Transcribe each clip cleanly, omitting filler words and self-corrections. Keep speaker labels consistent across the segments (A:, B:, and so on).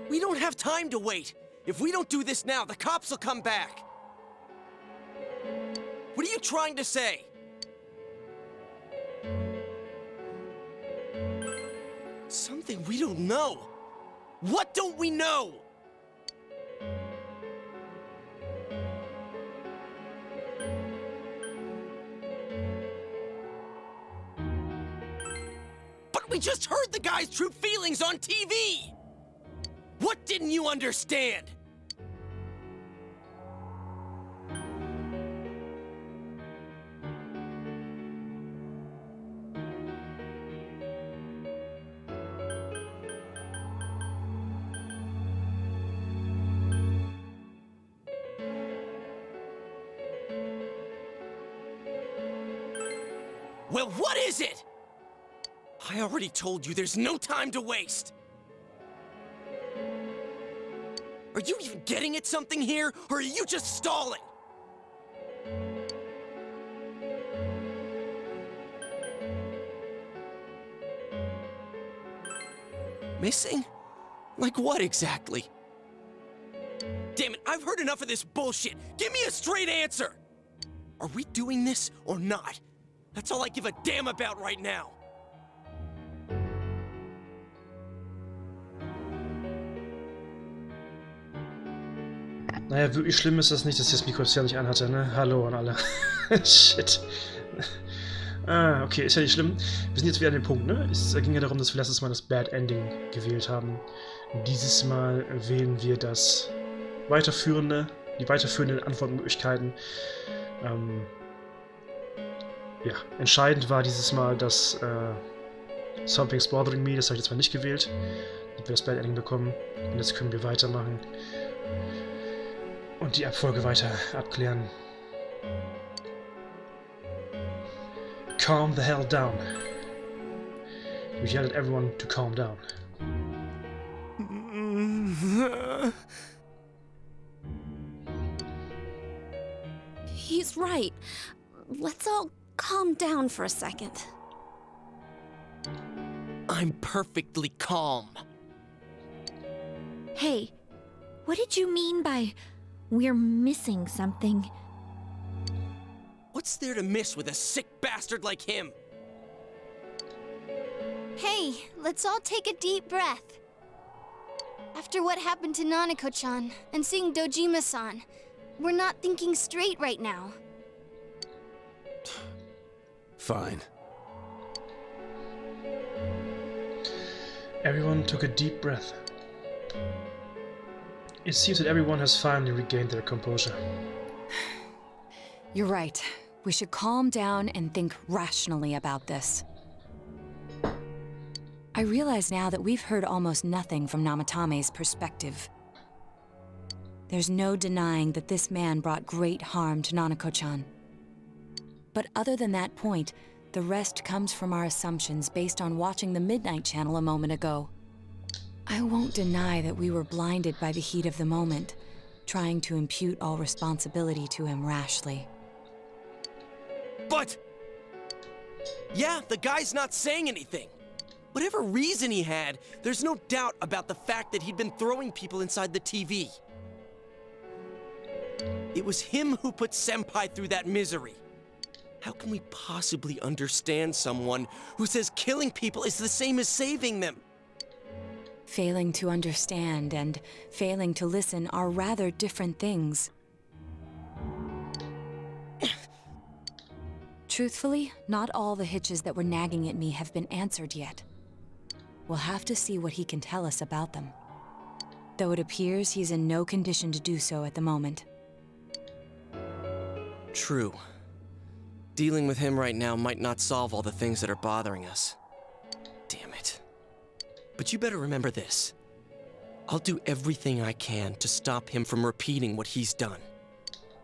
A: We don't have time to wait. If we don't do this now, the cops will come back. What are you trying to say? Something we don't know. What don't we know? But we just heard the guy's true feelings on TV! What didn't you understand? Well, what is it? I already told you there's no time to waste. Are you even getting at something here, or are you just stalling? Missing? Like what exactly? Damn it, I've heard enough of this bullshit. Give me a straight answer. Are we doing this or not? That's all I give a damn about right now.
B: Naja, wirklich schlimm ist das nicht, dass ich das Mikro jetzt ja nicht anhatte, ne? Hallo an alle. Shit. Okay, ist ja nicht schlimm. Wir sind jetzt wieder an dem Punkt, ne? Es ging ja darum, dass wir letztes Mal das Bad Ending gewählt haben. Dieses Mal wählen wir das weiterführende, die weiterführenden Antwortmöglichkeiten. Ja, entscheidend war dieses Mal das Something's Bothering Me, das habe ich jetzt mal nicht gewählt, damit wir das Bad Ending bekommen. Und jetzt können wir weitermachen und die Abfolge weiter abklären. Calm the hell down. You yell at everyone to calm down.
C: He's right. Let's all calm down for a second.
A: I'm perfectly calm.
C: Hey, what did you mean by we're missing something?
A: What's there to miss with a sick bastard like him?
D: Hey, let's all take a deep breath. After what happened to Nanako-chan and seeing Dojima-san, we're not thinking straight right now.
A: Fine.
B: Everyone took a deep breath. It seems that everyone has finally regained their composure.
E: You're right. We should calm down and think rationally about this. I realize now that we've heard almost nothing from Namatame's perspective. There's no denying that this man brought great harm to Nanako-chan. But other than that point, the rest comes from our assumptions based on watching the Midnight Channel a moment ago. I won't deny that we were blinded by the heat of the moment, trying to impute all responsibility to him rashly.
A: But... yeah, the guy's not saying anything. Whatever reason he had, there's no doubt about the fact that he'd been throwing people inside the TV. It was him who put Senpai through that misery. How can we possibly understand someone who says killing people is the same as saving them?
E: Failing to understand and failing to listen are rather different things. Truthfully, not all the hitches that were nagging at me have been answered yet. We'll have to see what he can tell us about them. Though it appears he's in no condition to do so at the moment.
A: True. Dealing with him right now might not solve all the things that are bothering us. Damn it. But you better remember this. I'll do everything I can to stop him from repeating what he's done.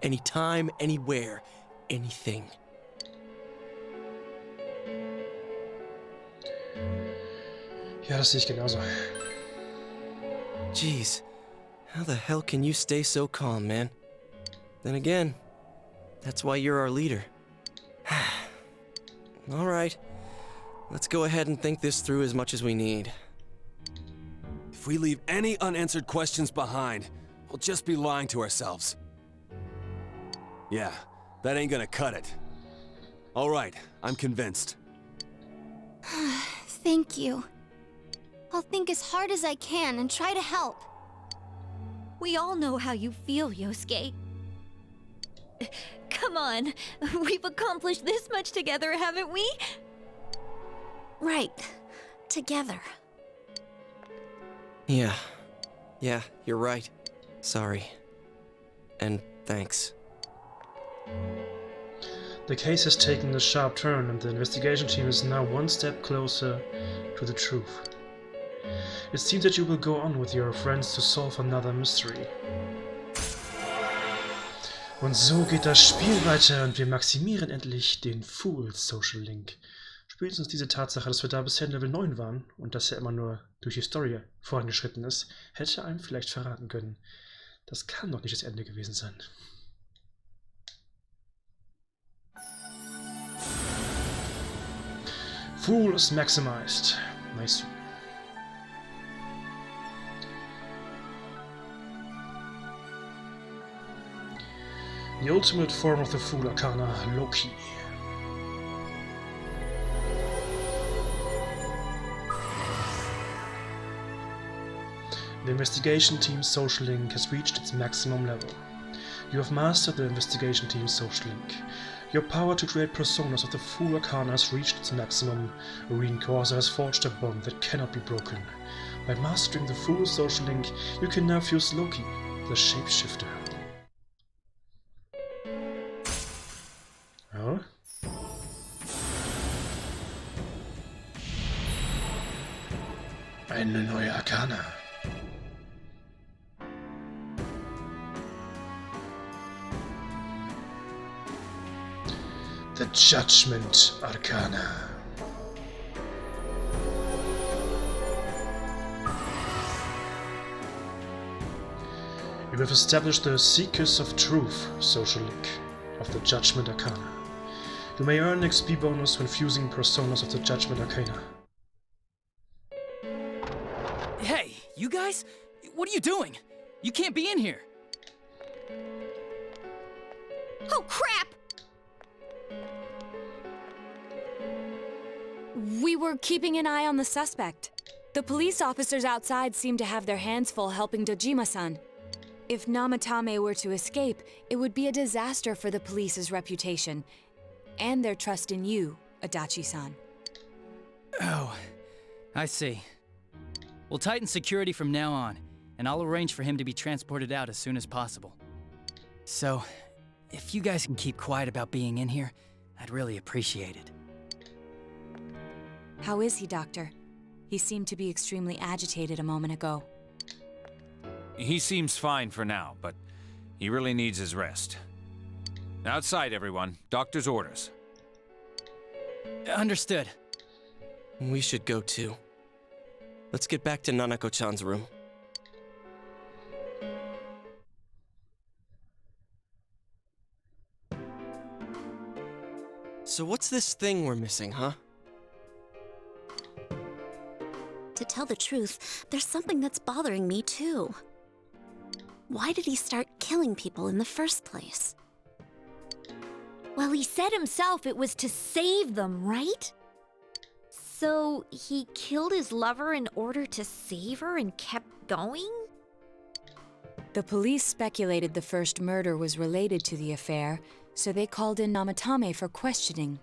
A: Anytime, anywhere, anything.
B: Ja, das sehe ich genauso.
A: Jeez, how the hell can you stay so calm, man? Then again, that's why you're our leader. All right, let's go ahead and think this through as much as we need.
F: If we leave any unanswered questions behind, we'll just be lying to ourselves. Yeah, that ain't gonna cut it. All right, I'm convinced.
D: Thank you. I'll think as hard as I can and try to help.
G: We all know how you feel, Yosuke. Come on, we've accomplished this much together, haven't we?
C: Right. Together.
A: Yeah, you're right. Sorry. And thanks.
B: The case has taken a sharp turn, and the investigation team is now one step closer to the truth. It seems that you will go on with your friends to solve another mystery. Und so geht das Spiel weiter und wir maximieren endlich den Full Social Link. Spätestens diese Tatsache, dass wir da bisher in Level 9 waren und dass er immer nur durch die Story vorangeschritten ist, hätte einem vielleicht verraten können. Das kann doch nicht das Ende gewesen sein. Fool is maximized. Nice. The ultimate form of the Fool Arcana, Loki. The investigation team's social link has reached its maximum level. You have mastered the investigation team's social link. Your power to create personas of the Fool Arcana has reached its maximum. Arene Corsa has forged a bond that cannot be broken. By mastering the Fool social link, you can now fuse Loki, the shapeshifter. Oh? Eine neue Arcana. The Judgment Arcana. You have established the Seekers of Truth social link of the Judgment Arcana. You may earn XP bonus when fusing personas of the Judgment Arcana.
H: Hey, you guys? What are you doing? You can't be in here.
G: Oh, crap!
E: We were keeping an eye on the suspect. The police officers outside seem to have their hands full helping Dojima-san. If Namatame were to escape, it would be a disaster for the police's reputation, and their trust in you, Adachi-san.
H: Oh, I see. We'll tighten security from now on, and I'll arrange for him to be transported out as soon as possible. So, if you guys can keep quiet about being in here, I'd really appreciate it.
E: How is he, Doctor? He seemed to be extremely agitated a moment ago.
I: He seems fine for now, but he really needs his rest. Outside, everyone. Doctor's orders.
H: Understood.
A: We should go too. Let's get back to Nanako-chan's room. So what's this thing we're missing, huh?
C: To tell the truth, there's something that's bothering me too. Why did he start killing people in the first place?
G: Well, he said himself it was to save them, right? So he killed his lover in order to save her and kept going?
E: The police speculated the first murder was related to the affair, so they called in Namatame for questioning.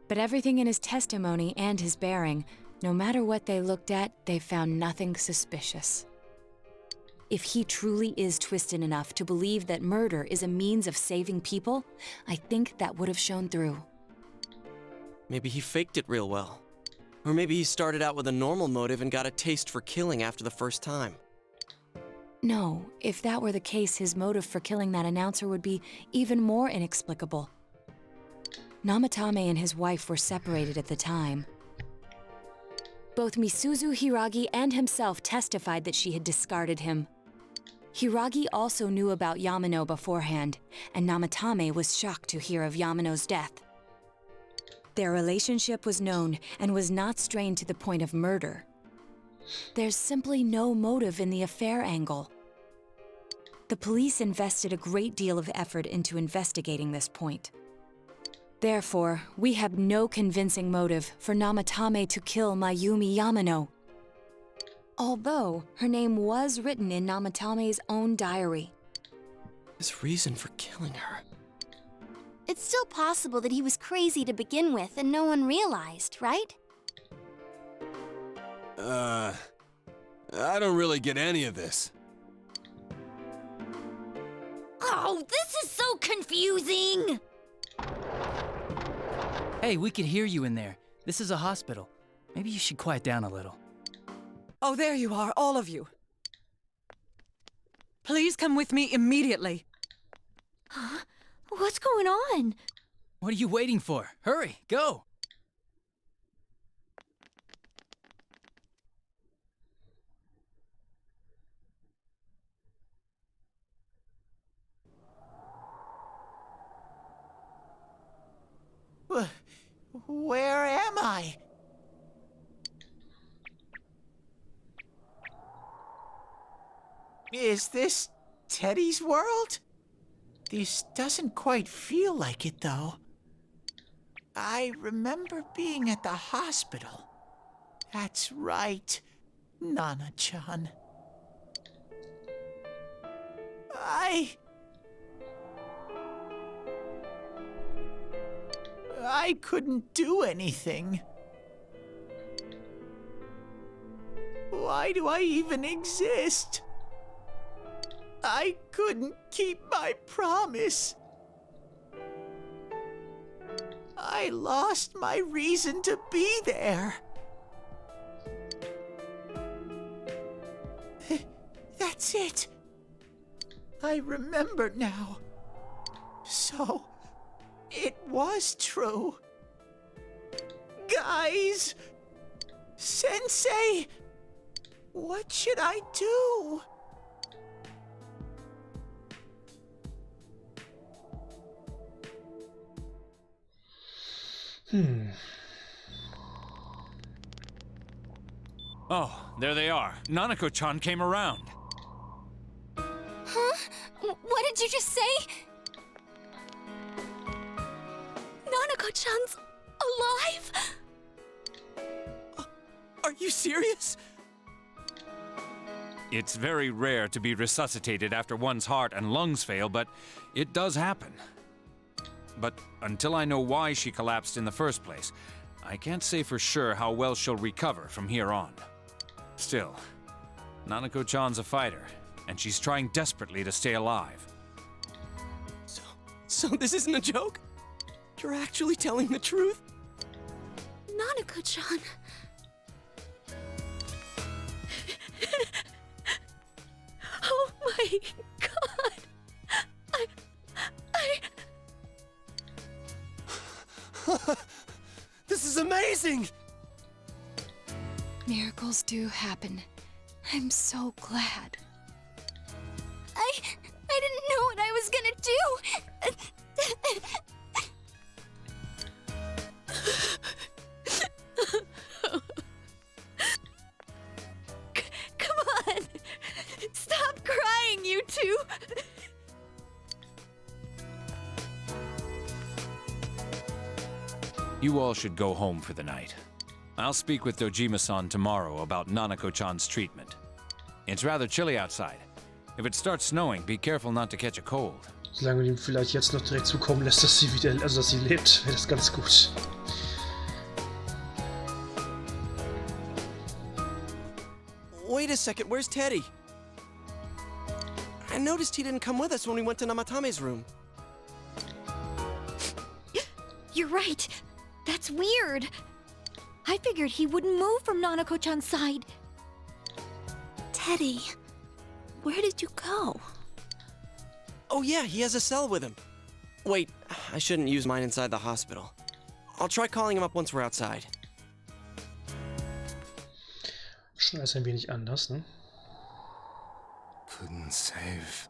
E: But everything in his testimony and his bearing, no matter what they looked at, they found nothing suspicious. If he truly is twisted enough to believe that murder is a means of saving people, I think that would have shown through.
A: Maybe he faked it real well. Or maybe he started out with a normal motive and got a taste for killing after the first time.
E: No, if that were the case, his motive for killing that announcer would be even more inexplicable. Namatame and his wife were separated at the time. Both Misuzu Hiragi and himself testified that she had discarded him. Hiragi also knew about Yamano beforehand, and Namatame was shocked to hear of Yamano's death. Their relationship was known and was not strained to the point of murder. There's simply no motive in the affair angle. The police invested a great deal of effort into investigating this point. Therefore, we have no convincing motive for Namatame to kill Mayumi Yamano. Although her name was written in Namatame's own diary.
A: His reason for killing her.
D: It's still possible that he was crazy to begin with and no one realized, right?
F: I don't really get any of this.
G: Oh, this is so confusing!
H: Hey, we could hear you in there. This is a hospital. Maybe you should quiet down a little.
J: Oh, there you are, all of you. Please come with me immediately.
G: Huh? What's going on?
H: What are you waiting for? Hurry, go!
K: Where am I? Is this Teddy's world? This doesn't quite feel like it, though. I remember being at the hospital. That's right, Nana-chan. I couldn't do anything. Why do I even exist? I couldn't keep my promise. I lost my reason to be there. That's it. I remember now. So, it was true. Guys! Sensei! What should I do?
I: Oh, there they are. Nanako-chan came around.
D: Huh? What did you just say?
C: Nanako-chan's alive?
A: Are you serious?
I: It's very rare to be resuscitated after one's heart and lungs fail, but it does happen. But until I know why she collapsed in the first place, I can't say for sure how well she'll recover from here on. Still, Nanako-chan's a fighter, and she's trying desperately to stay alive.
A: So this isn't a joke? You're actually telling the truth?
C: Nanako-chan. Oh my god.
A: This is amazing!
E: Miracles do happen. I'm so glad.
D: I didn't know what I was gonna do. Come on! Stop crying, you two!
I: You all should go home for the night. I'll speak with Dojima-san tomorrow about Nanako-chan's treatment. It's rather chilly outside. If it starts snowing, be careful not to catch a cold.
B: Solange man ihm vielleicht jetzt noch direkt zukommen lässt, dass sie wieder, also dass sie lebt, wäre das ganz gut.
A: Wait a second, where's Teddy? I noticed he didn't come with us when we went to Namatame's room.
G: You're right. That's weird. I figured he wouldn't move from Nanako-chan's side.
C: Teddy, where did you go?
A: Oh yeah, he has a cell with him. Wait, I shouldn't use mine inside the hospital. I'll try calling him up once we're outside.
B: Schon alles ein wenig anders, ne?
F: Couldn't save.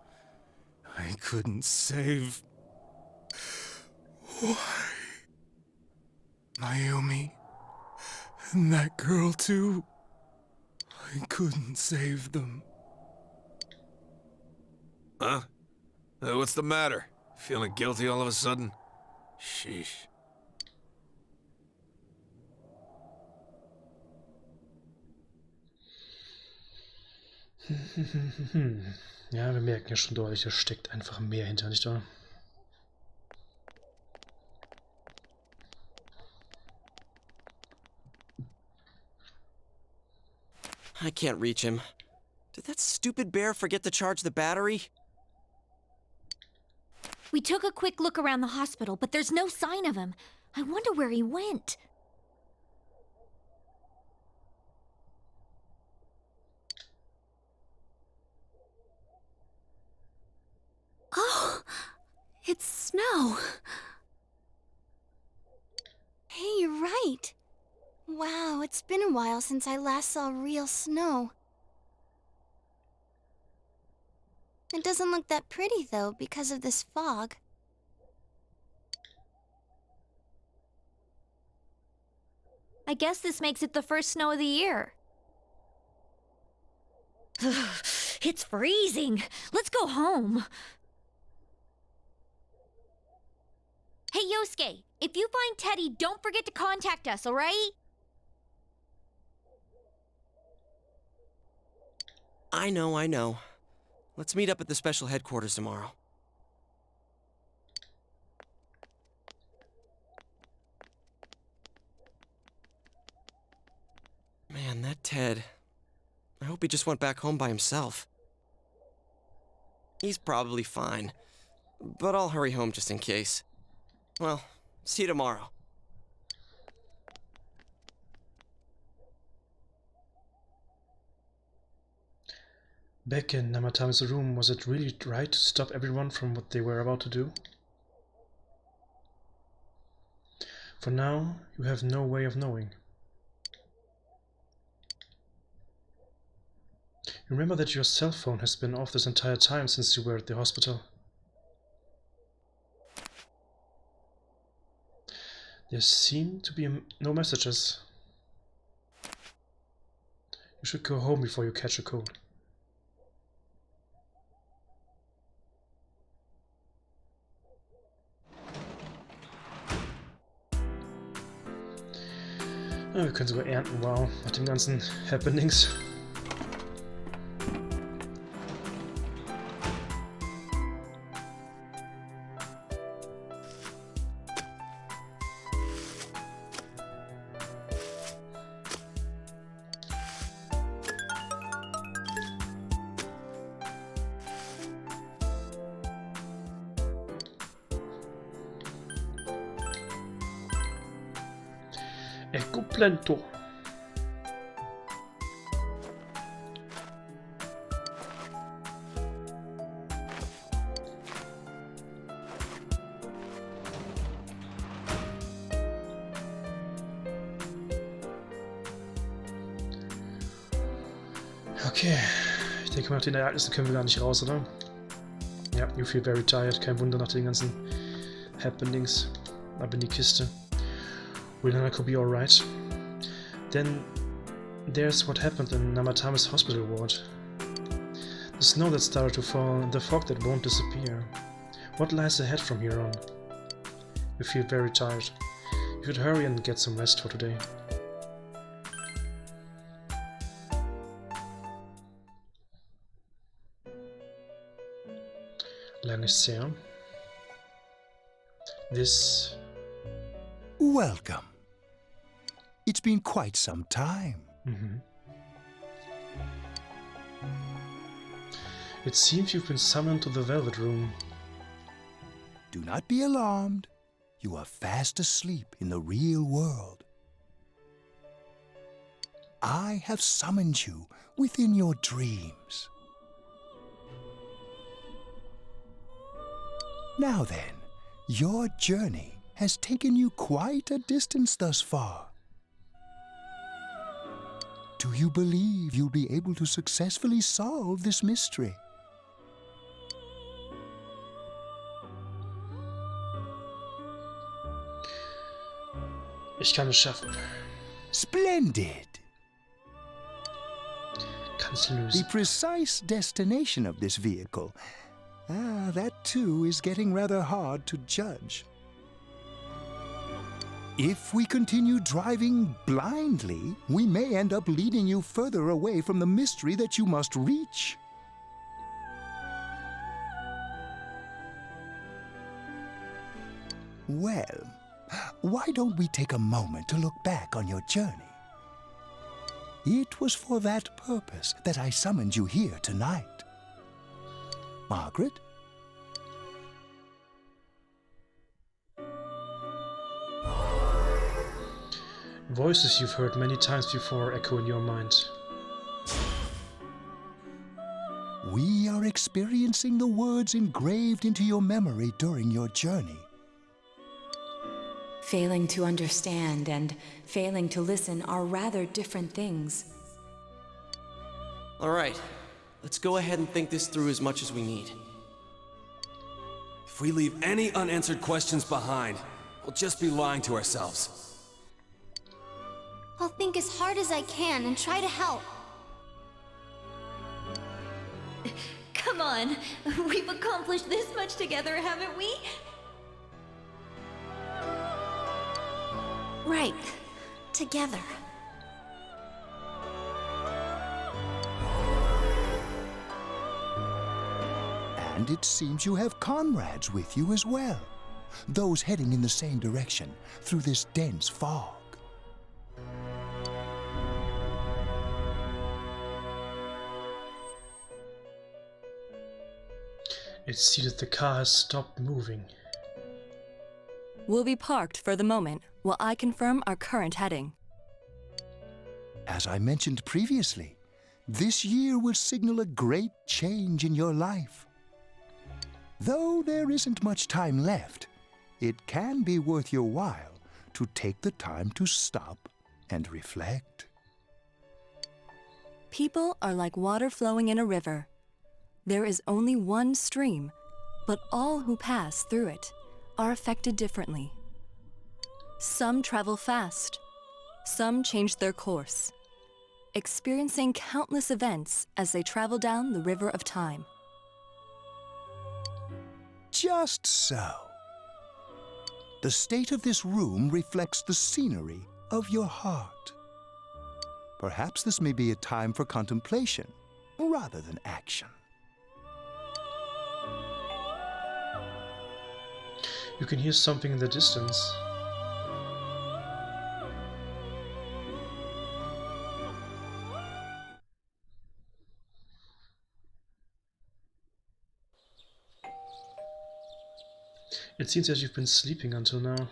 F: I couldn't save. Why? Mayumi. And that girl, too. I couldn't save them. Huh? What's the matter? Feeling guilty all of a sudden? Sheesh.
B: Ja, wir merken ja schon deutlich, da steckt einfach mehr hinter, nicht wahr?
A: I can't reach him. Did that stupid bear forget to charge the battery?
G: We took a quick look around the hospital, but there's no sign of him. I wonder where he went.
C: Oh, it's snow.
D: Hey, you're right. Wow, it's been a while since I last saw real snow. It doesn't look that pretty, though, because of this fog.
G: I guess this makes it the first snow of the year. It's freezing. Let's go home. Hey, Yosuke, if you find Teddy, don't forget to contact us, all right?
A: I know. Let's meet up at the special headquarters tomorrow. Man, that Ted. I hope he just went back home by himself. He's probably fine, but I'll hurry home just in case. Well, see you tomorrow.
B: Back in Namatame's room, was it really right to stop everyone from what they were about to do? For now, you have no way of knowing. Remember that your cell phone has been off this entire time since you were at the hospital. There seem to be no messages. You should go home before you catch a cold. Ja, wir können sogar ernten, wow, nach den ganzen Happenings. Ecoplento. Okay, ich denke mal, nach den Ereignissen können wir gar nicht raus, oder? Ja, you feel very tired, kein Wunder nach den ganzen Happenings. Ab in die Kiste. Will Nanako be alright? Then there's what happened in Namatame's hospital ward. The snow that started to fall and the fog that won't disappear. What lies ahead from here on? You feel very tired. You should hurry and get some rest for today. Lang ist's her. This...
L: Welcome. It's been quite some time.
B: It seems you've been summoned to the Velvet Room.
L: Do not be alarmed. You are fast asleep in the real world. I have summoned you within your dreams. Now then, your journey has taken you quite a distance thus far. Do you believe you'll be able to successfully solve this mystery?
B: Ich kann es schaffen.
L: Splendid!
B: Kannst lösen.
L: The precise destination of this vehicle, that too is getting rather hard to judge. If we continue driving blindly, we may end up leading you further away from the mystery that you must reach. Well, why don't we take a moment to look back on your journey? It was for that purpose that I summoned you here tonight. Margaret?
B: Voices you've heard many times before echo in your mind.
L: We are experiencing the words engraved into your memory during your journey.
E: Failing to understand and failing to listen are rather different things.
A: All right, let's go ahead and think this through as much as we need.
F: If we leave any unanswered questions behind, we'll just be lying to ourselves.
D: I'll think as hard as I can and try to help.
G: Come on, we've accomplished this much together, haven't we?
C: Right. Together.
L: And it seems you have comrades with you as well. Those heading in the same direction through this dense fog.
B: It's see that the car has stopped moving.
M: We'll be parked for the moment while I confirm our current heading.
L: As I mentioned previously, this year will signal a great change in your life. Though there isn't much time left, it can be worth your while to take the time to stop and reflect.
M: People are like water flowing in a river. There is only one stream, but all who pass through it are affected differently. Some travel fast, some change their course, experiencing countless events as they travel down the river of time.
L: Just so. The state of this room reflects the scenery of your heart. Perhaps this may be a time for contemplation rather than action.
B: You can hear something in the distance. It seems as you've been sleeping until now.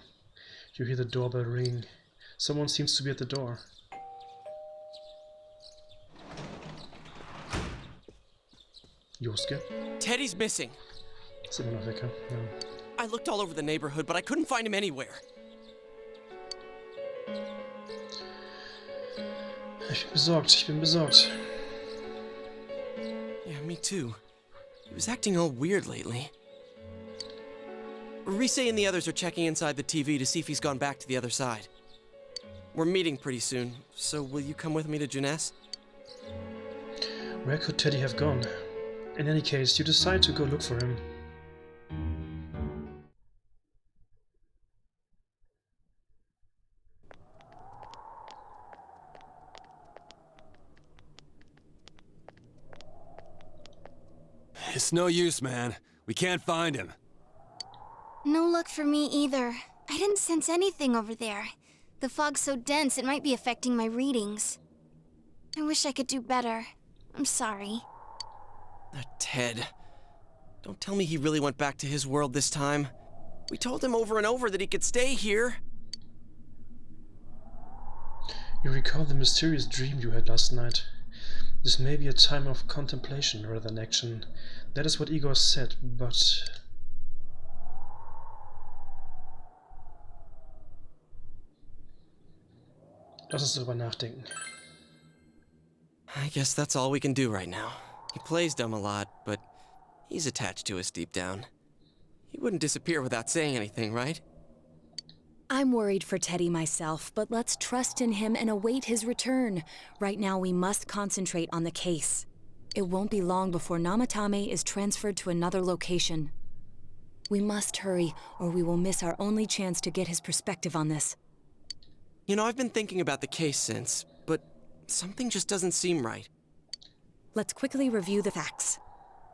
B: You hear the doorbell ring. Someone seems to be at the door. Josuke?
A: Teddy's missing.
B: Ist immer noch weg, ja?
A: I looked all over the neighborhood, but I couldn't find him anywhere.
B: Ich bin besorgt, ich bin besorgt.
A: Yeah, me too. He was acting all weird lately. Rise and the others are checking inside the TV to see if he's gone back to the other side. We're meeting pretty soon, so will you come with me to Jeunesse?
B: Where could Teddy have gone? In any case, you decide to go look for him.
F: It's no use, man. We can't find him.
D: No luck for me either. I didn't sense anything over there. The fog's so dense it might be affecting my readings. I wish I could do better. I'm sorry.
A: Ted. Don't tell me he really went back to his world this time. We told him over and over that he could stay here.
B: You recall the mysterious dream you had last night. This may be a time of contemplation rather than action. That is what Igor said, but... Lass uns darüber nachdenken.
A: I guess that's all we can do right now. He plays dumb a lot, but he's attached to us deep down. He wouldn't disappear without saying anything, right?
E: I'm worried for Teddy myself, but let's trust in him and await his return. Right now, we must concentrate on the case. It won't be long before Namatame is transferred to another location. We must hurry, or we will miss our only chance to get his perspective on this.
A: You know, I've been thinking about the case since, but something just doesn't seem right.
E: Let's quickly review the facts.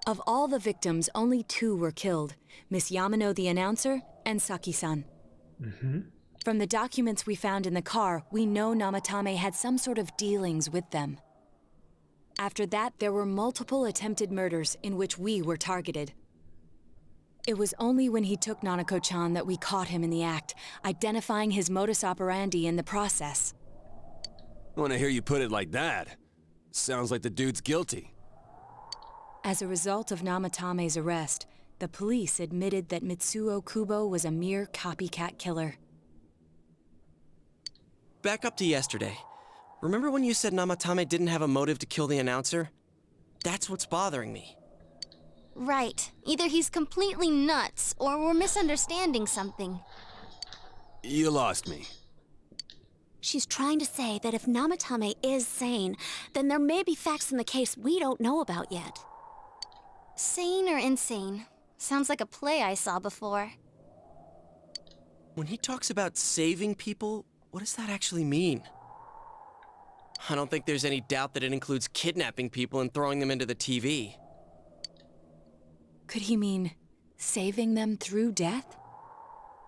E: Of all the victims, only 2 were killed. Miss Yamano, the announcer, and Saki-san. From the documents we found in the car, we know Namatame had some sort of dealings with them. After that, there were multiple attempted murders in which we were targeted. It was only when he took Nanako-chan that we caught him in the act, identifying his modus operandi in the process.
F: I want to hear you put it like that. Sounds like the dude's guilty.
E: As a result of Namatame's arrest, the police admitted that Mitsuo Kubo was a mere copycat killer.
A: Back up to yesterday. Remember when you said Namatame didn't have a motive to kill the announcer? That's what's bothering me.
D: Right. Either he's completely nuts, or we're misunderstanding something.
F: You lost me.
C: She's trying to say that if Namatame is sane, then there may be facts in the case we don't know about yet.
D: Sane or insane? Sounds like a play I saw before.
A: When he talks about saving people, what does that actually mean? I don't think there's any doubt that it includes kidnapping people and throwing them into the TV.
E: Could he mean saving them through death?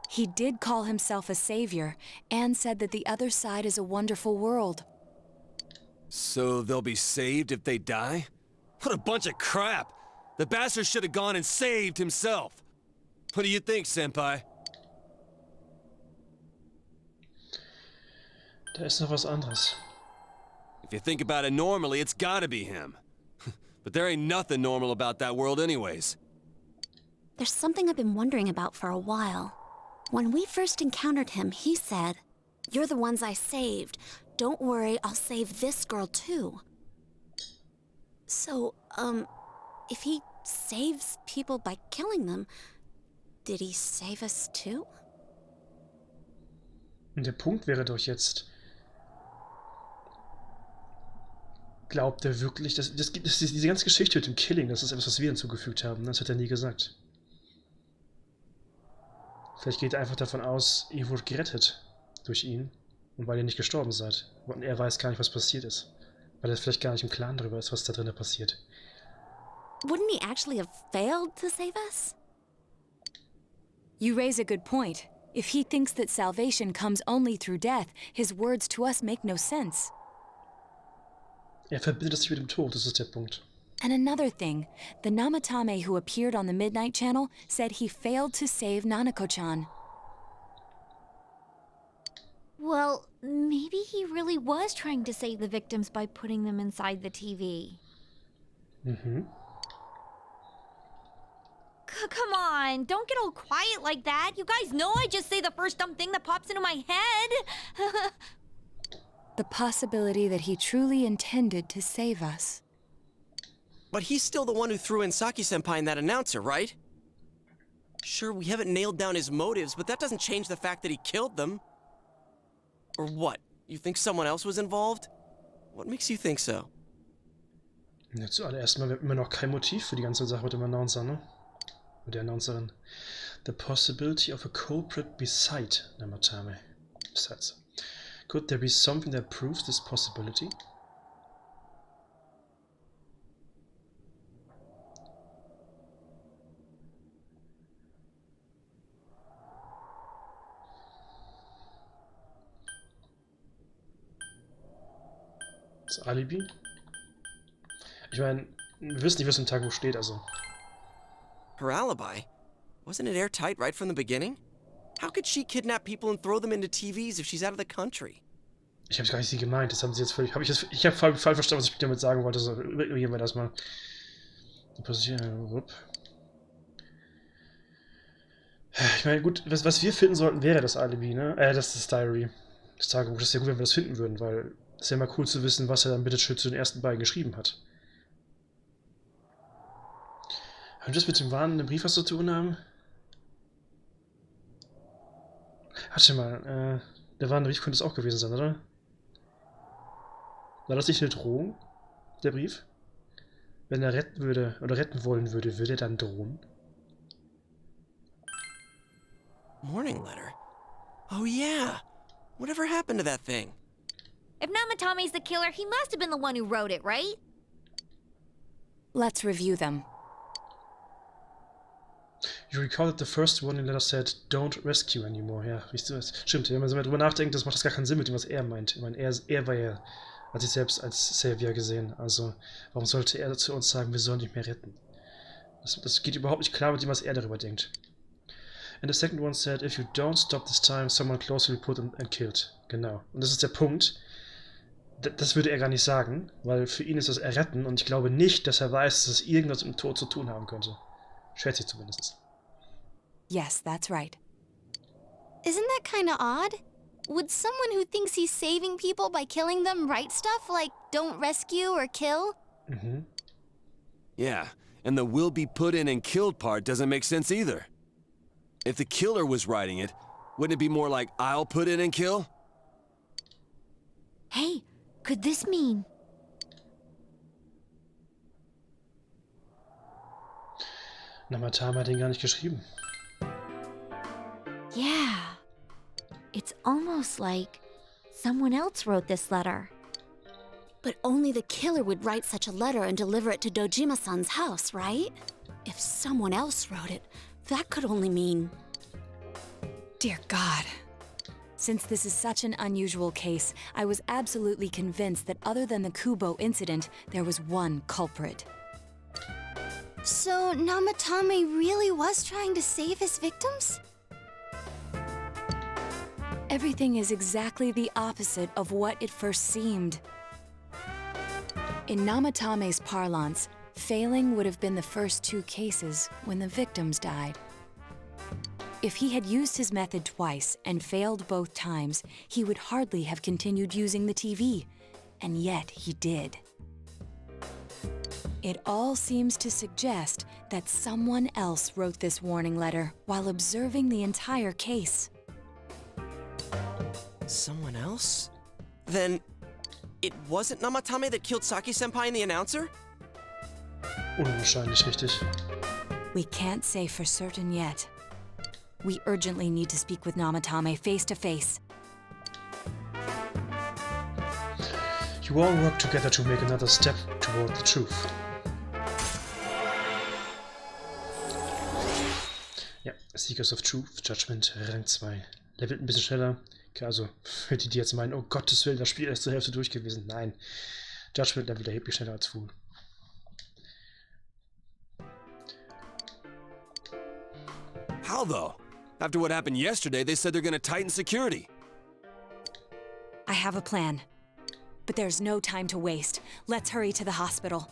E: He did call himself a savior and said that the other side is a wonderful world.
F: So they'll be saved if they die? What a bunch of crap! The bastard should have gone and saved himself. What do you think, Senpai?
B: Da ist noch was anderes.
F: If you think about it normally, it's gotta be him. But there ain't nothing normal about that world anyways.
C: There's something I've been wondering about for a while. When we first encountered him, he said, "You're the ones I saved. Don't worry, I'll save this girl too." So, if he saves people by killing them, did he save us too?
B: Und der Punkt wäre doch jetzt, glaubt er wirklich, diese ganze Geschichte mit dem Killing, das ist etwas, was wir hinzugefügt haben, das hat er nie gesagt. Vielleicht geht er einfach davon aus, ihr wurde gerettet durch ihn und weil ihr nicht gestorben seid. Und er weiß gar nicht, was passiert ist. Weil er vielleicht gar nicht im Klaren darüber ist, was da drinnen passiert.
C: Wouldn't he actually have failed to save us?
E: You raise a good point. If he thinks that salvation comes only through death, his words to us make no sense.
B: Er verbindet sich mit dem Tod, das ist der Punkt.
E: And another thing, the Namatame who appeared on the Midnight Channel said he failed to save Nanako-chan.
G: Well, maybe he really was trying to save the victims by putting them inside the TV. Come on, don't get all quiet like that. You guys know I just say the first dumb thing that pops into my head.
E: The possibility that he truly intended to save us.
A: But he's still the one who threw in Saki-senpai and that announcer, right? Sure, we haven't nailed down his motives, but that doesn't change the fact that he killed them. Or what? You think someone else was involved? What makes you think so?
B: Ja, zuallererst mal, wir haben immer noch kein Motiv für die ganze Sache mit dem Announcer, ne? Mit der Announcerin. The possibility of a culprit beside Namatame. Besides. Could there be something that proves this possibility? Das Alibi? Ich meine, wir wissen nicht, was im Tagebuch steht, also.
A: Her alibi? Wasn't it airtight right from the beginning? How could she kidnap people and throw them into TVs if she's out of the country?
B: Ich habe gar nicht sie gemeint, das haben sie jetzt völlig. Ich habe falsch verstanden, was ich damit sagen wollte. So, übergehen wir das mal. Ich meine, gut, was wir finden sollten, wäre das Alibi, ne? Das ist das Diary. Das Tagebuch. Das ist ja gut, wenn wir das finden würden, weil es ist ja immer cool zu wissen, was er dann bitte schön zu den ersten beiden geschrieben hat. Haben das mit dem warnenden Brief was zu tun haben? Warte mal, der Warnbrief könnte es auch gewesen sein, oder? War das nicht eine Drohung, der Brief? Wenn er retten würde, oder retten wollen würde, würde er dann drohen?
A: Morning letter? Oh yeah! Whatever happened to that thing?
G: If Namatame's the killer, he must have been the one who wrote it, right?
E: Let's review them.
B: You recall that the first warning letter said, don't rescue anymore. Ja, stimmt, wenn man so mal drüber nachdenkt, das macht das gar keinen Sinn mit dem, was er meint. Ich meine, er war ja, hat sich selbst als Savior gesehen. Also, warum sollte er zu uns sagen, wir sollen nicht mehr retten? Das geht überhaupt nicht klar mit dem, was er darüber denkt. And the second one said, if you don't stop this time, someone close will be put and killed. Genau. Und das ist der Punkt. Das würde er gar nicht sagen, weil für ihn ist das Erretten und ich glaube nicht, dass er weiß, dass es irgendwas mit dem Tod zu tun haben könnte. Schätze ich zumindest.
E: Yes, that's right.
D: Isn't that kind of odd? Would someone who thinks he's saving people by killing them write stuff like don't rescue or kill?
B: Mhm.
F: Yeah, and the will be put in and killed part doesn't make sense either. If the killer was writing it, wouldn't it be more like I'll put in and kill?
G: Hey, could this mean...
B: Namatame hat den gar nicht geschrieben.
G: Yeah. It's almost like someone else wrote this letter.
C: But only the killer would write such a letter and deliver it to Dojima-san's house, right? If someone else wrote it, that could only mean...
E: Dear God. Since this is such an unusual case, I was absolutely convinced that other than the Kubo incident, there was one culprit.
D: So Namatame really was trying to save his victims?
E: Everything is exactly the opposite of what it first seemed. In Namatame's parlance, failing would have been the first two cases when the victims died. If he had used his method twice and failed both times, he would hardly have continued using the TV, and yet he did. It all seems to suggest that someone else wrote this warning letter while observing the entire case.
A: Someone else? Then it wasn't Namatame that killed Saki-senpai and the announcer?
B: Unwahrscheinlich richtig.
E: We can't say for certain yet. We urgently need to speak with Namatame face to face.
B: You all work together to make another step toward the truth. Ja, Seekers of Truth, Judgment, Rang 2. Levelt ein bisschen schneller. Okay, also, für die, die jetzt meinen, oh Gottes Willen, das Spiel ist zur Hälfte durch gewesen. Nein, Judgment levelt erheblich schneller als Fool.
F: How though? After what happened yesterday, they said they're gonna tighten security.
E: I have a plan. But there's no time to waste. Let's hurry to the hospital.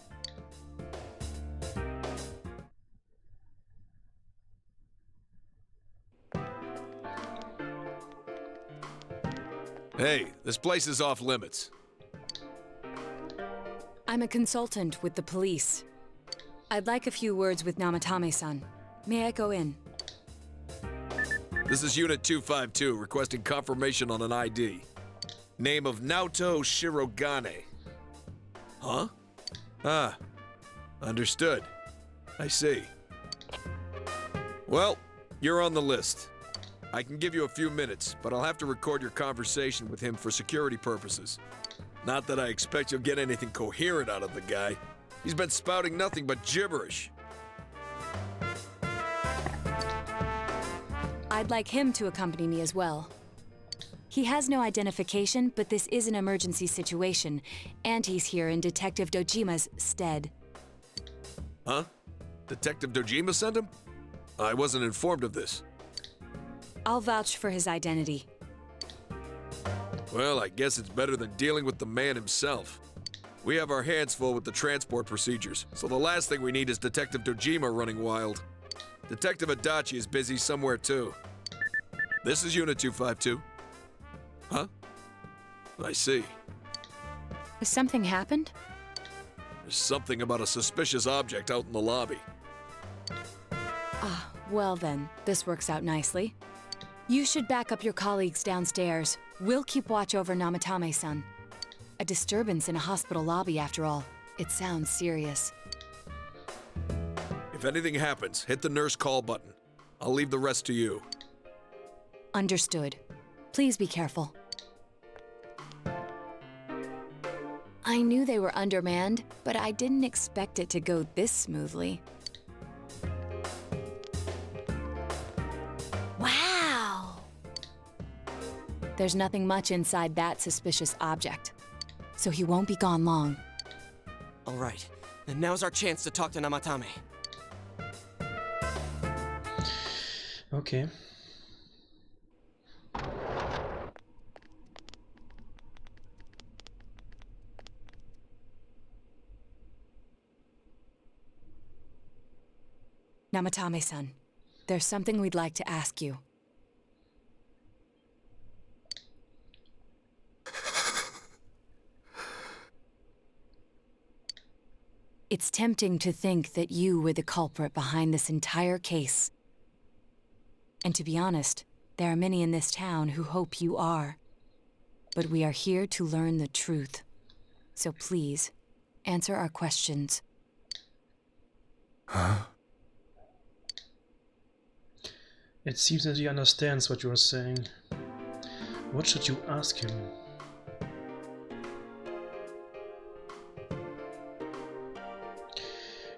F: Hey, this place is off limits.
E: I'm a consultant with the police. I'd like a few words with Namatame-san. May I go in?
N: This is Unit 252, requesting confirmation on an ID. Name of Naoto Shirogane. Huh? Ah. Understood. I see. Well, you're on the list. I can give you a few minutes, but I'll have to record your conversation with him for security purposes. Not that I expect you'll get anything coherent out of the guy. He's been spouting nothing but gibberish.
E: I'd like him to accompany me as well. He has no identification, but this is an emergency situation, and he's here in Detective Dojima's stead.
N: Huh? Detective Dojima sent him? I wasn't informed of this.
E: I'll vouch for his identity.
N: Well, I guess it's better than dealing with the man himself. We have our hands full with the transport procedures, so the last thing we need is Detective Dojima running wild. Detective Adachi is busy somewhere too. This is Unit 252. Huh? I see.
E: Has something happened?
N: There's something about a suspicious object out in the lobby.
E: Ah, well then, this works out nicely. You should back up your colleagues downstairs. We'll keep watch over Namatame-san. A disturbance in a hospital lobby, after all. It sounds serious.
N: If anything happens, hit the nurse call button. I'll leave the rest to you.
E: Understood. Please be careful. I knew they were undermanned, but I didn't expect it to go this smoothly.
G: Wow!
E: There's nothing much inside that suspicious object, so he won't be gone long.
A: All right, then now's our chance to talk to Namatame.
B: Okay.
E: Namatame-san, there's something we'd like to ask you. It's tempting to think that you were the culprit behind this entire case. And to be honest, there are many in this town who hope you are. But we are here to learn the truth. So please, answer our questions.
L: Huh?
B: It seems that he understands what you are saying. What should you ask him?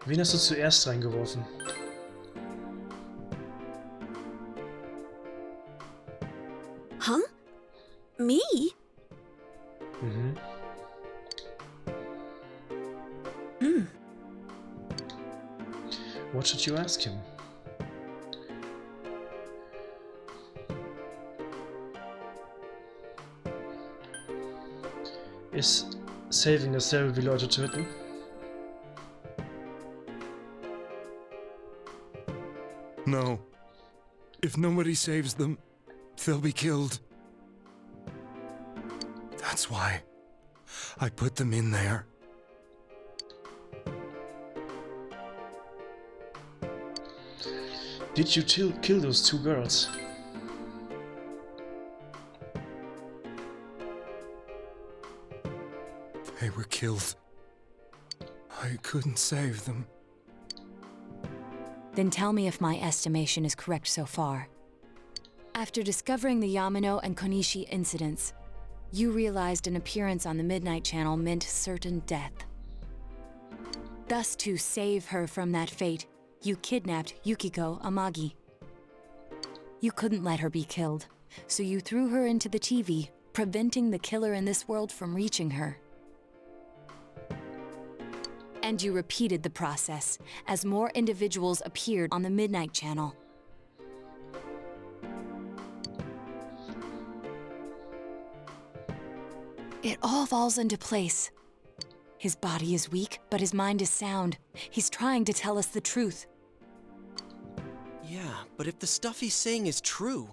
B: Wen hast du zuerst reingeworfen?
C: Huh? Me?
B: Mhm. What should you ask him? Ist Saving dasselbe wie Leute töten?
L: No. If nobody saves them, they'll be killed. That's why I put them in there.
B: Did you kill those two girls?
L: They were killed. I couldn't save them.
E: Then tell me if my estimation is correct so far. After discovering the Yamano and Konishi incidents, you realized an appearance on the Midnight Channel meant certain death. Thus, to save her from that fate, you kidnapped Yukiko Amagi. You couldn't let her be killed, so you threw her into the TV, preventing the killer in this world from reaching her. And you repeated the process as more individuals appeared on the Midnight Channel. It all falls into place. His body is weak, but his mind is sound. He's trying to tell us the truth.
A: Yeah, but if the stuff he's saying is true...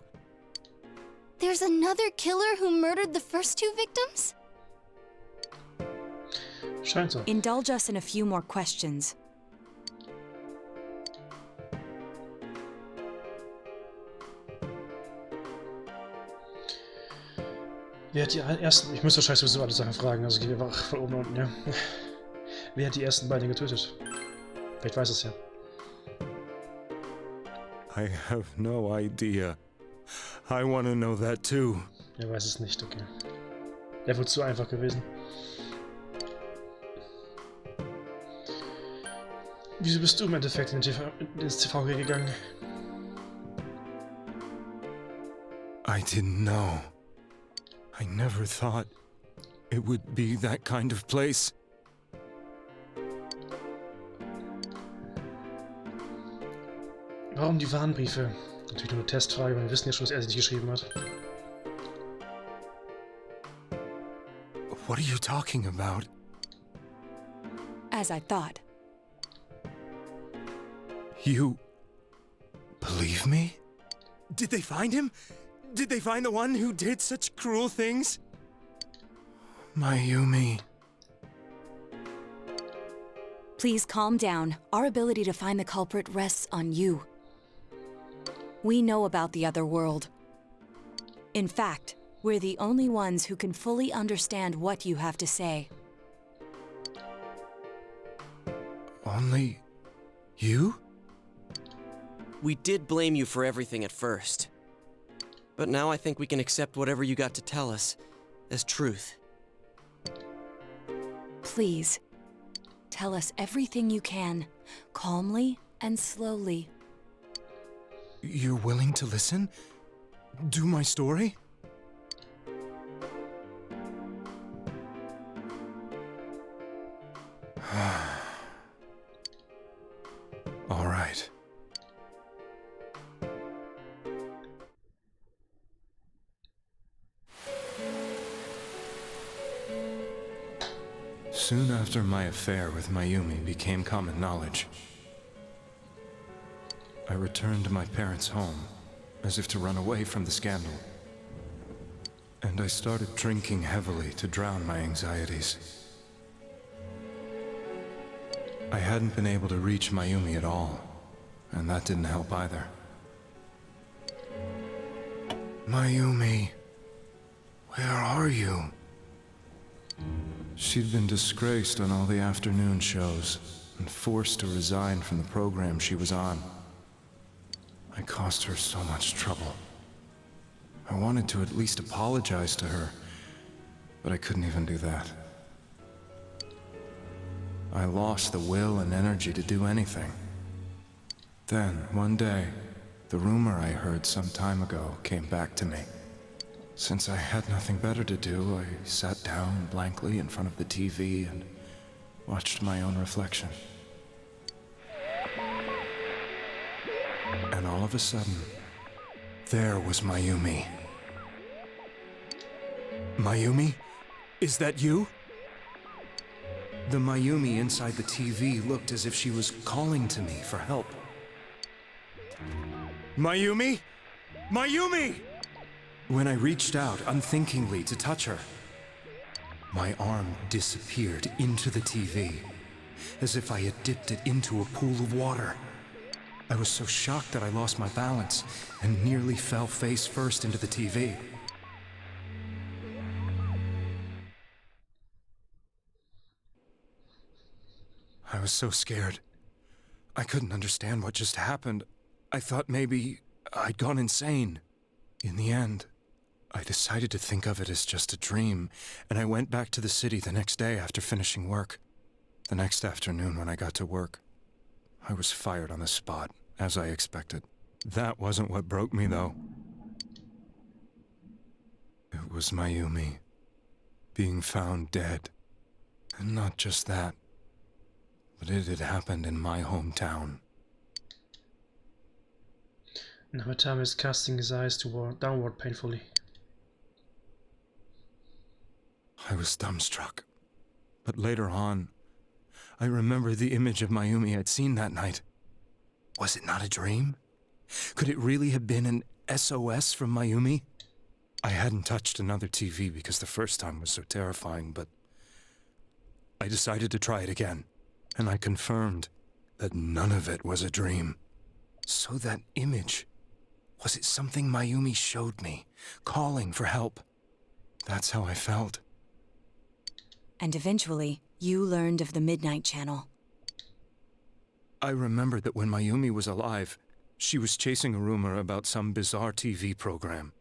D: There's another killer who murdered the first two victims?
B: Scheint so.
E: Indulge us in a few more questions.
B: Wer hat die ersten... Ich muss wahrscheinlich sowieso alle Sachen fragen, also gehen wir einfach von oben nach unten, ja. Wer hat die ersten beiden getötet? Vielleicht weiß es ja.
L: I have no idea. I want to know that too.
B: Er weiß es nicht, okay. Der wird zu einfach gewesen. Wieso bist du im Endeffekt ins TV gegangen?
L: I didn't know. I never thought it would be that kind of place.
B: Warum die Warnbriefe? Natürlich nur eine Testfrage, weil wir wissen ja schon, dass er sie nicht geschrieben hat.
L: What are you talking about?
E: As I thought.
L: You believe me? Did they find him? Did they find the one who did such cruel things? Mayumi.
E: Please calm down. Our ability to find the culprit rests on you. We know about the other world. In fact, we're the only ones who can fully understand what you have to say.
O: Only you?
A: We did blame you for everything at first. But now I think we can accept whatever you got to tell us as truth.
E: Please, tell us everything you can, calmly and slowly.
O: You're willing to listen? Do my story? All right. Soon after my affair with Mayumi became common knowledge, I returned to my parents' home, as if to run away from the scandal. And I started drinking heavily to drown my anxieties. I hadn't been able to reach Mayumi at all, and that didn't help either. Mayumi, where are you? She'd been disgraced on all the afternoon shows and forced to resign from the program she was on. I caused her so much trouble. I wanted to at least apologize to her, but I couldn't even do that. I lost the will and energy to do anything. Then, one day, the rumor I heard some time ago came back to me. Since I had nothing better to do, I sat down blankly in front of the TV and watched my own reflection. And all of a sudden, there was Mayumi. Mayumi? Is that you? The Mayumi inside the TV looked as if she was calling to me for help. Mayumi? Mayumi! When I reached out unthinkingly to touch her, my arm disappeared into the TV, as if I had dipped it into a pool of water. I was so shocked that I lost my balance and nearly fell face first into the TV. I was so scared. I couldn't understand what just happened. I thought maybe I'd gone insane. In the end, I decided to think of it as just a dream, and I went back to the city the next day after finishing work. The next afternoon when I got to work, I was fired on the spot, as I expected. That wasn't what broke me, though. It was Mayumi being found dead. And not just that, but it had happened in my hometown.
B: Namatame is casting his eyes downward painfully.
O: I was dumbstruck. But later on, I remembered the image of Mayumi I'd seen that night. Was it not a dream? Could it really have been an SOS from Mayumi? I hadn't touched another TV because the first time was so terrifying, but I decided to try it again, and I confirmed that none of it was a dream. So that image, was it something Mayumi showed me, calling for help? That's how I felt.
E: And eventually, you learned of the Midnight Channel.
O: I remembered that when Mayumi was alive, she was chasing a rumor about some bizarre TV program.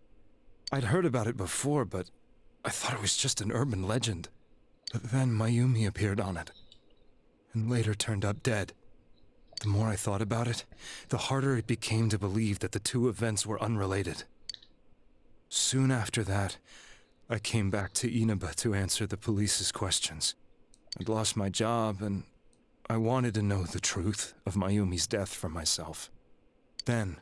O: I'd heard about it before, but I thought it was just an urban legend. But then Mayumi appeared on it, and later turned up dead. The more I thought about it, the harder it became to believe that the two events were unrelated. Soon after that, I came back to Inaba to answer the police's questions. I'd lost my job, and I wanted to know the truth of Mayumi's death for myself. Then,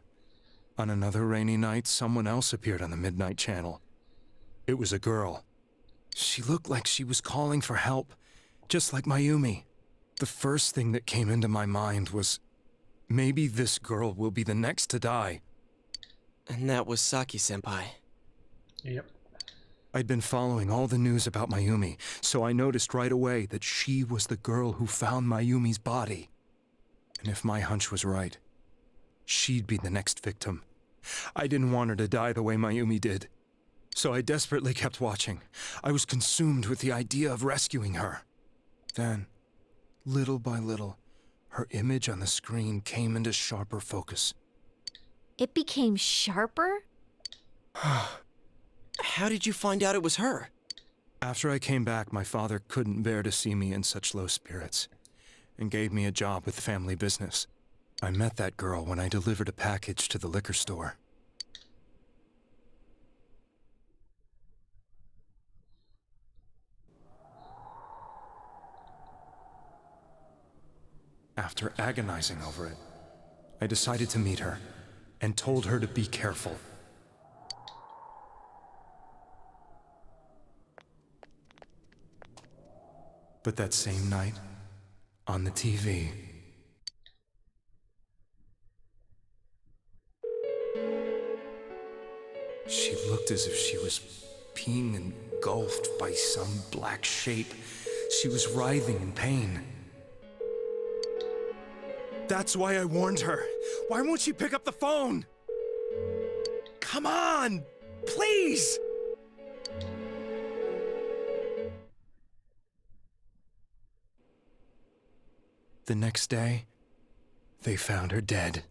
O: on another rainy night, someone else appeared on the Midnight Channel. It was a girl. She looked like she was calling for help, just like Mayumi. The first thing that came into my mind was, maybe this girl will be the next to die.
A: And that was Saki-senpai.
B: Yep.
O: I'd been following all the news about Mayumi, so I noticed right away that she was the girl who found Mayumi's body. And if my hunch was right, she'd be the next victim. I didn't want her to die the way Mayumi did. So I desperately kept watching. I was consumed with the idea of rescuing her. Then, little by little, her image on the screen came into sharper focus.
G: It became sharper?
A: How did you find out it was her?
O: After I came back, my father couldn't bear to see me in such low spirits, and gave me a job with family business. I met that girl when I delivered a package to the liquor store. After agonizing over it, I decided to meet her, and told her to be careful. But that same night, on the TV, she looked as if she was being engulfed by some black shape. She was writhing in pain. That's why I warned her. Why won't she pick up the phone? Come on, please! The next day, they found her dead.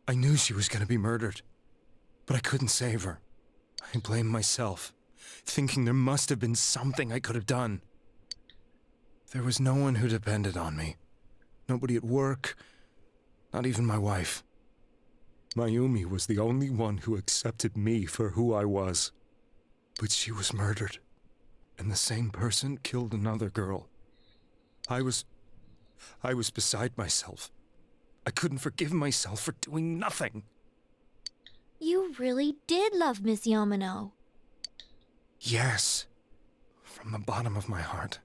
O: I knew she was going to be murdered, but I couldn't save her. I blamed myself, thinking there must have been something I could have done. There was no one who depended on me. Nobody at work, not even my wife. Mayumi was the only one who accepted me for who I was. But she was murdered, and the same person killed another girl. I was beside myself. I couldn't forgive myself for doing nothing.
G: You really did love Miss Yamano.
O: Yes, from the bottom of my heart.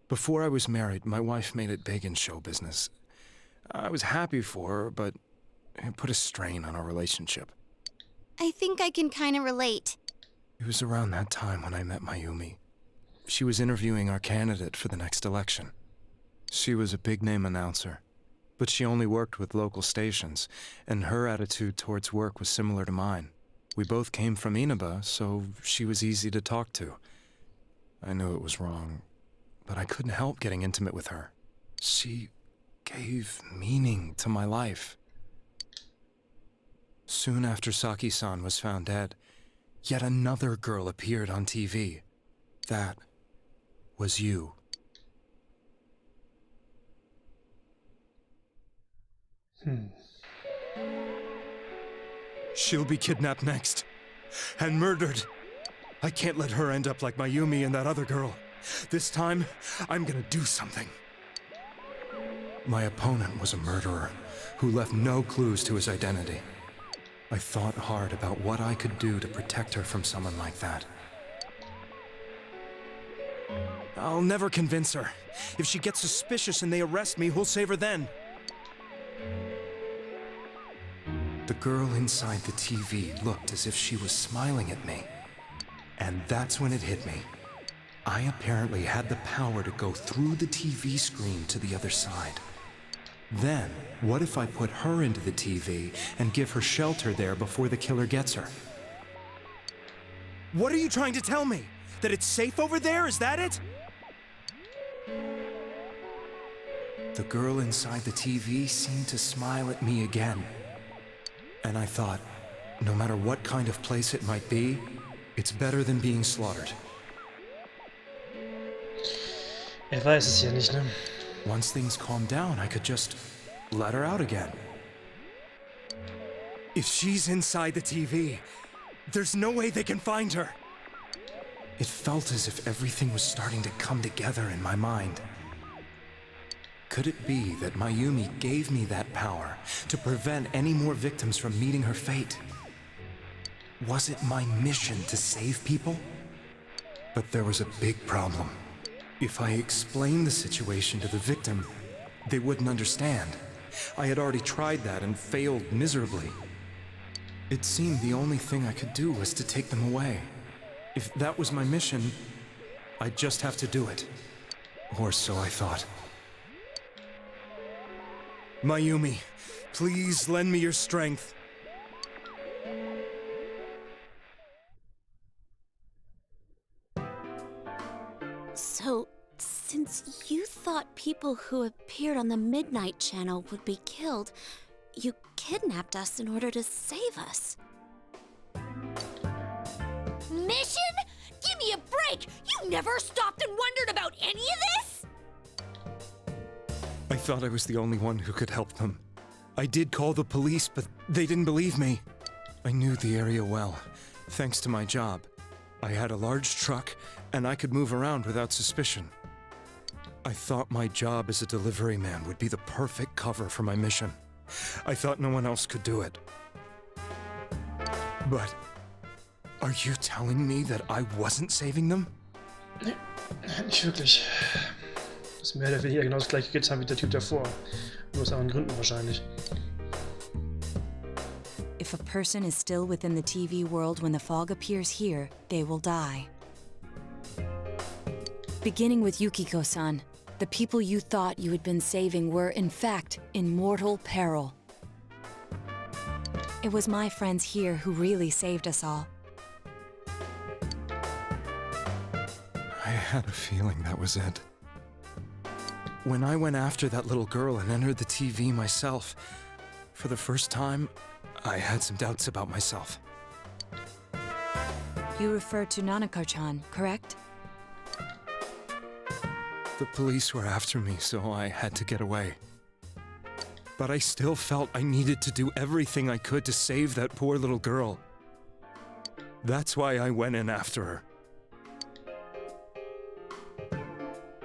O: Before I was married, my wife made it big in show business. I was happy for her, but it put a strain on our relationship.
D: I think I can kind of relate.
O: It was around that time when I met Mayumi. She was interviewing our candidate for the next election. She was a big-name announcer, but she only worked with local stations, and her attitude towards work was similar to mine. We both came from Inaba, so she was easy to talk to. I knew it was wrong, but I couldn't help getting intimate with her. She gave meaning to my life. Soon after Saki-san was found dead, yet another girl appeared on TV. That was you. She'll be kidnapped next, and murdered. I can't let her end up like Mayumi and that other girl. This time, I'm gonna do something. My opponent was a murderer who left no clues to his identity. I thought hard about what I could do to protect her from someone like that. I'll never convince her. If she gets suspicious and they arrest me, who'll save her then? The girl inside the TV looked as if she was smiling at me. And that's when it hit me. I apparently had the power to go through the TV screen to the other side. Then, what if I put her into the TV and give her shelter there before the killer gets her? What are you trying to tell me? That it's safe over there? Is that it? The girl inside the TV seemed to smile at me again. And I thought, no matter what kind of place it might be, it's better than being slaughtered.
B: Weiß es ja nicht, ne?
O: Once things calmed down, I could just let her out again. If she's inside the TV, there's no way they can find her. It felt as if everything was starting to come together in my mind. Could it be that Mayumi gave me that power to prevent any more victims from meeting her fate? Was it my mission to save people? But there was a big problem. If I explained the situation to the victim, they wouldn't understand. I had already tried that and failed miserably. It seemed the only thing I could do was to take them away. If that was my mission, I'd just have to do it. Or so I thought. Mayumi, please lend me your strength.
C: So, since you thought people who appeared on the Midnight Channel would be killed, you kidnapped us in order to save us.
G: Mission? Give me a break! You never stopped and wondered about any of this?
O: I thought I was the only one who could help them. I did call the police, but they didn't believe me. I knew the area well, thanks to my job. I had a large truck, and I could move around without suspicion. I thought my job as a delivery man would be the perfect cover for my mission. I thought no one else could do it. But are you telling me that I wasn't saving them?
B: Nee, nicht wirklich. Das ist mehr oder weniger genau das gleiche getan wie der Typ davor. Nur aus anderen Gründen wahrscheinlich.
E: If a person is still within the TV world when the fog appears here, they will die. Beginning with Yukiko-san, the people you thought you had been saving were, in fact, in mortal peril. It was my friends here who really saved us all.
O: I had a feeling that was it. When I went after that little girl and entered the TV myself, for the first time, I had some doubts about myself.
E: You refer to Nanako-chan, correct?
O: The police were after me, so I had to get away. But I still felt I needed to do everything I could to save that poor little girl. That's why I went in after her.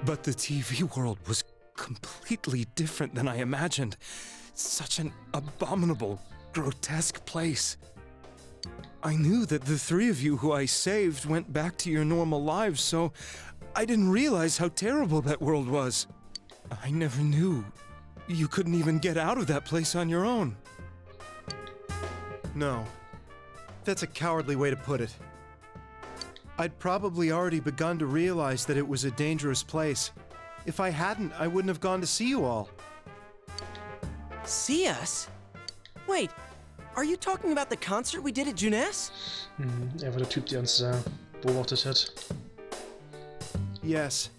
O: But the TV world was completely different than I imagined. Such an abominable, grotesque place. I knew that the three of you who I saved went back to your normal lives, so I didn't realize how terrible that world was. I never knew you couldn't even get out of that place on your own.
P: No. That's a cowardly way to put it. I'd probably already begun to realize that it was a dangerous place. If I hadn't, I wouldn't have gone to see you all.
A: See us? Wait, are you talking about the concert we did at Junes?
B: Er war der Typ, der uns beobachtet hat.
P: Yes.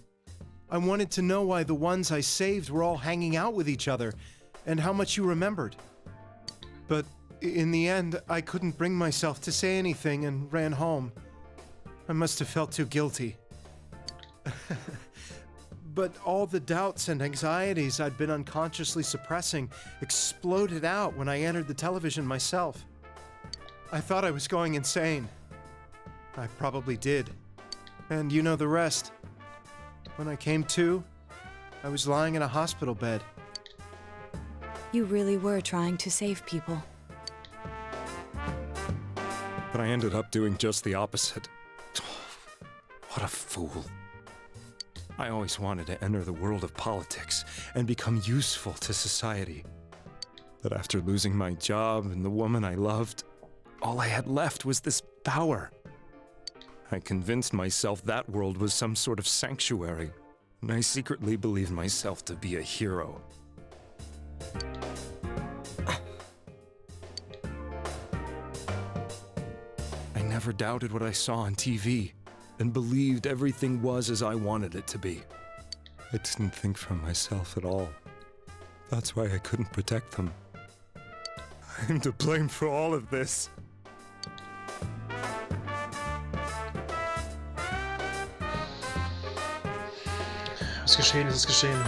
P: I wanted to know why the ones I saved were all hanging out with each other, and how much you remembered. But in the end, I couldn't bring myself to say anything and ran home. I must have felt too guilty. But all the doubts and anxieties I'd been unconsciously suppressing exploded out when I entered the television myself. I thought I was going insane. I probably did. And you know the rest. When I came to, I was lying in a hospital bed.
E: You really were trying to save people.
O: But I ended up doing just the opposite. What a fool. I always wanted to enter the world of politics and become useful to society. But after losing my job and the woman I loved, all I had left was this power. I convinced myself that world was some sort of sanctuary, and I secretly believed myself to be a hero. I never doubted what I saw on TV, and believed everything was as I wanted it to be. I didn't think for myself at all. That's why I couldn't protect them. I'm to blame for all of this.
B: Was geschehen ist, ist geschehen.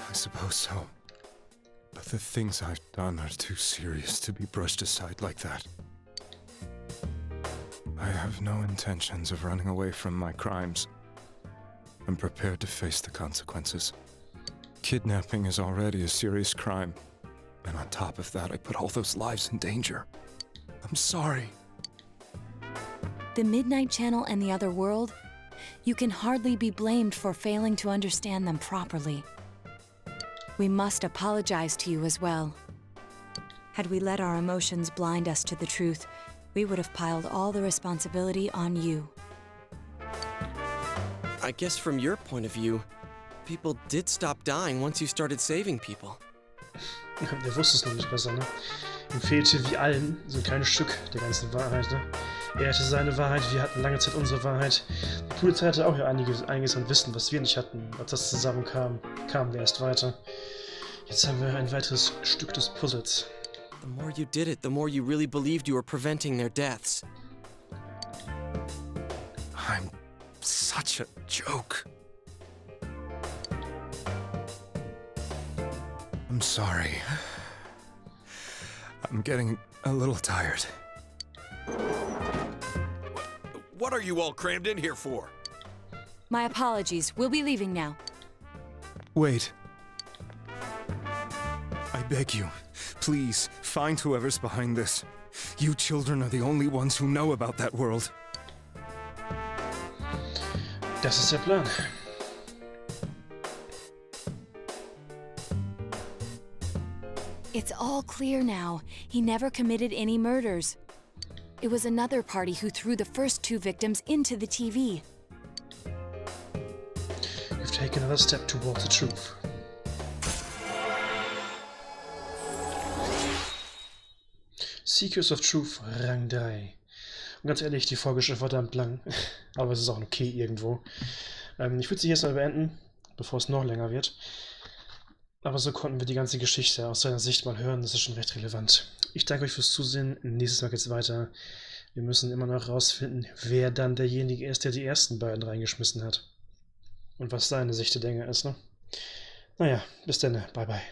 O: I suppose so. But the things I've done are too serious to be brushed aside like that. I have no intentions of running away from my crimes. I'm prepared to face the consequences. Kidnapping is already a serious crime, and on top of that, I put all those lives in danger. I'm sorry.
E: The Midnight Channel and the other world? You can hardly be blamed for failing to understand them properly. We must apologize to you as well. Had we let our emotions blind us to the truth, we would have piled all the responsibility on you.
A: I guess from your point of view, people did stop dying once you started saving people.
B: Der wusste es noch nicht besser, ne? Ihm fehlte wie allen so ein kleines Stück der ganzen Wahrheit, ne? Er hatte seine Wahrheit, wir hatten lange Zeit unsere Wahrheit. Die Polizei hatte auch ja einiges an Wissen, was wir nicht hatten. Als das zusammenkam, kamen wir erst weiter. Jetzt haben wir ein weiteres Stück des Puzzles.
A: The more you did it, the more you really believed you were preventing their deaths.
O: I'm such a joke. I'm sorry. I'm getting a little tired.
N: What are you all crammed in here for?
E: My apologies. We'll be leaving now.
O: Wait. I beg you, please, find whoever's behind this. You children are the only ones who know about that world.
B: Das ist der Plan.
E: It's all clear now. He never committed any murders. It was another party who threw the first 2 victims into the TV.
B: You've taken another step towards the truth. Seekers of Truth, Rang 3. Und ganz ehrlich, die Folge ist schon verdammt lang. Aber es ist auch okay irgendwo. Ich würde sie jetzt mal beenden, bevor es noch länger wird. Aber so konnten wir die ganze Geschichte aus seiner Sicht mal hören. Das ist schon recht relevant. Ich danke euch fürs Zusehen. Nächstes Mal geht's weiter. Wir müssen immer noch herausfinden, wer dann derjenige ist, der die ersten beiden reingeschmissen hat. Und was seine Sicht der Dinge ist, ne? Naja, bis dann. Bye, bye.